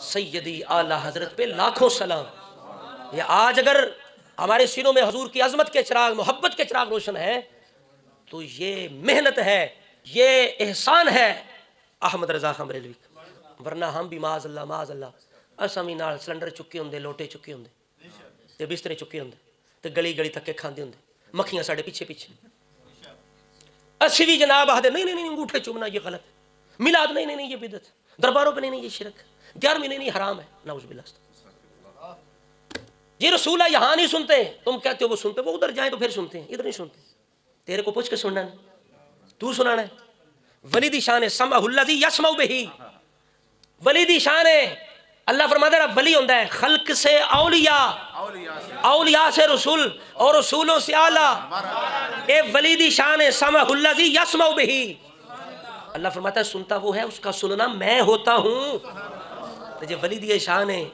سیدی اعلی حضرت پہ لاکھوں سلام. یہ آج اگر ہمارے سینوں میں حضور کی عظمت کے چراغ، محبت کے چراغ روشن ہے تو یہ محنت ہے، یہ احسان ہے احمد رضا خان بریلوی کا. ورنہ ہم بھی معاذ اللہ اساں بھی نال سلنڈر چکے ہوندے، لوٹے چکے ہوندے تے بسترے چکے ہوندے تے گلی گلی تھکے کھاندے ہوندے، مکھیاں ساڈے پیچھے پیچھے. اسی بھی جناب آدھے نہیں نہیں نہیں انگوٹھے چومنا یہ غلط، میلاد نہیں نہیں نہیں یہ بدعت، درباروں پہ نہیں نہیں یہ شرک، 11ویں نہیں نہیں حرام ہے. نعوذ باللہ. یہ رسول ہے یہاں نہیں سنتے، تم کہتے ہو وہ سنتے، وہ ادھر جائیں تو پھر سنتے ہیں، ادھر نہیں سنتے. تیرے کو پوچھ کے سننا ہے، تو سنانا ہے. ولی دی شان ہے سمع الذی یسمع بہ، ولی دی شان ہے. اللہ فرماتا ہے ولی ہوتا ہے خلق سے اولیاء، اولیاء سے رسول اور رسولوں سے اعلیٰ. اے ولی دی شان ہے سمع الذی یسمع بہ. اللہ فرماتا ہے سنتا وہ ہے اس کا سننا میں ہوتا ہوں. تو یہ ولی دی شان ہے